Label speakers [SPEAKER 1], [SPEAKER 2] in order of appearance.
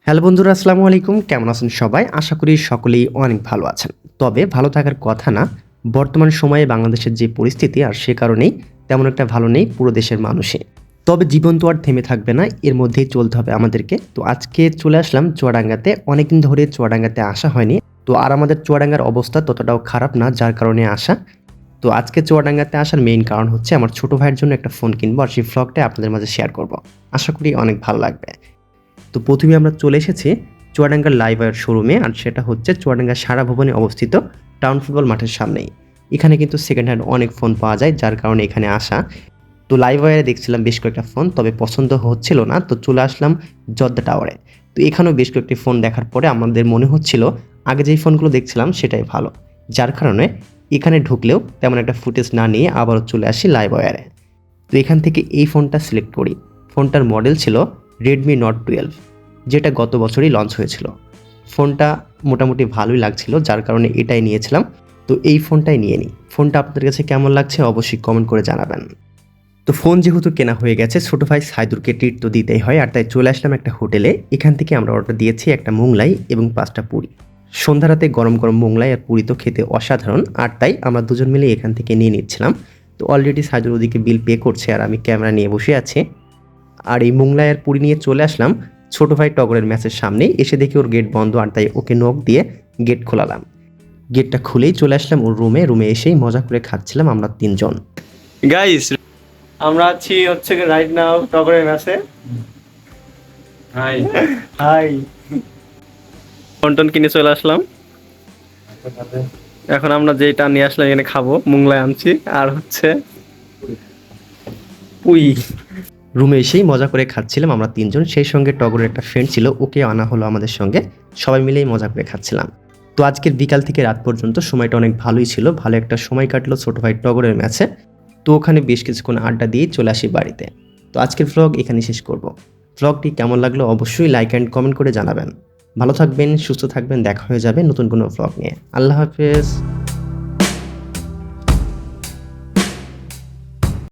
[SPEAKER 1] Hello বন্ধুরা, আসসালামু আলাইকুম। কেমন আছেন সবাই? আশা করি সকলেই অনেক ভালো আছেন। তবে ভালো থাকার কথা না, বর্তমান সময়ে বাংলাদেশের যে পরিস্থিতি আর সে কারণেই তেমন একটা ভালো নেই পুরো দেশের মানুষই। তবে জীবন তো আর থেমে থাকবে না, এর মধ্যেই চলতে হবে আমাদেরকে। তো আজকে চলে আসলাম চুয়াডাঙ্গাতে। অনেকদিন ধরে চুয়াডাঙ্গাতে আসা হয়নি। তো আর আমাদের চুয়াডাঙ্গার অবস্থা ততটাও খারাপ না, যার কারণে আসা। তো আজকে চুয়াডাঙ্গাতে আসার মেইন কারণ হচ্ছে আমার ছোট ভাইয়ের জন্য একটা ফোন কিনবো আর সেই ভ্লগটা আপনাদের মাঝে শেয়ার করব। আশা করি অনেক ভালো লাগবে। তো প্রথমে আমরা চলে এসেছি চুয়াডাঙ্গার লাইভ ওয়্যার শোরুমে, আর সেটা হচ্ছে চুয়াডাঙ্গার সারা ভবনে অবস্থিত টাউন ফুটবল মাঠের সামনেই। এখানে কিন্তু সেকেন্ড হ্যান্ড অনেক ফোন পাওয়া যায়, যার কারণে এখানে আসা। তো লাইভ ওয়্যারে দেখছিলাম বেশ কয়েকটা ফোন, তবে পছন্দ হচ্ছিল না, তো চলে আসলাম জর্দা টাওয়ারে। তো এখানেও বেশ কয়েকটি ফোন দেখার পরে আমাদের মনে হচ্ছিল আগে যেই ফোনগুলো দেখছিলাম সেটাই ভালো, যার কারণে এখানে ঢুকলেও তেমন একটা ফুটেজ না নিয়ে আবারও চলে আসি লাইভ ওয়্যারে। তো এখান থেকে এই ফোনটা সিলেক্ট করি। ফোনটার মডেল ছিল রেডমি নোট 12, যেটা গত বছরই লঞ্চ হয়েছিল। ফোনটা মোটামুটি ভালোই লাগছিল, যার কারণে এটাই নিয়েছিলাম। তো এই ফোনটাই নিয়ে নিই। ফোনটা আপনাদের কাছে কেমন লাগছে অবশ্যই কমেন্ট করে জানাবেন। তো ফোন যেহেতু কেনা হয়ে গেছে, ছোট ভাই সাইদুরকে ট্রিট তো দিতেই হয়, আর তাই চলে আসলাম একটা হোটেলে। এখান থেকে আমরা অর্ডার দিয়েছি একটা মোংলাই এবং 5টা পুরি। সন্ধ্যা রাতে গরম গরম মোংলাই আর পুরি তো খেতে অসাধারণ, আর তাই আমরা দুজন মিলে এখান থেকে নিয়ে নিচ্ছিলাম। তো অলরেডি সাইদুর ওদিকে বিল পে করছে আর আমি ক্যামেরা নিয়ে বসে আছি। আর এই মোংলাই আর পুরি নিয়ে চলে আসলাম ছোট ভাই টগরের ম্যাচের সামনেই। এসে দেখি ওর গেট বন্ধ, আর তাই ওকে নক দিয়ে গেট খোলালাম। গেটটা খুলেই চলে আসলাম ওর রুমে এসেই মজা করে খাচ্ছিলাম আমরা তিনজন।
[SPEAKER 2] গাইস, আমরা আছি হচ্ছে রাইট নাও টগরের ম্যাচে।
[SPEAKER 3] হাই
[SPEAKER 2] হাই, টন কিনে চলে আসলাম। এখন আমরা যেটা নিয়ে আসলাম এখানে খাবো, মোংলাই আনছি আর হচ্ছে পুই।
[SPEAKER 1] রুমে এসেই মজা করে খাচ্ছিলাম আমরা তিনজন, সেই সঙ্গে টগরের একটা ফ্রেন্ড ছিল, ওকে আনা হলো আমাদের সঙ্গে। সবাই মিলেই মজা করে খাচ্ছিলাম। তো আজকের বিকাল থেকে রাত পর্যন্ত সময়টা অনেক ভালোই ছিল, ভালো একটা সময় কাটলো ছোট ভাই টগরের ম্যাচে। তো ওখানে বেশ কিছুক্ষণ আড্ডা দিয়ে চলে আসি বাড়িতে। তো আজকের ভ্লগ এখানে শেষ করব। ভ্লগটি কেমন লাগলো অবশ্যই লাইক অ্যান্ড কমেন্ট করে জানাবেন। ভালো থাকবেন, সুস্থ থাকবেন, দেখা হয়ে যাবে নতুন কোনো ভ্লগ নিয়ে। আল্লাহ হাফেজ।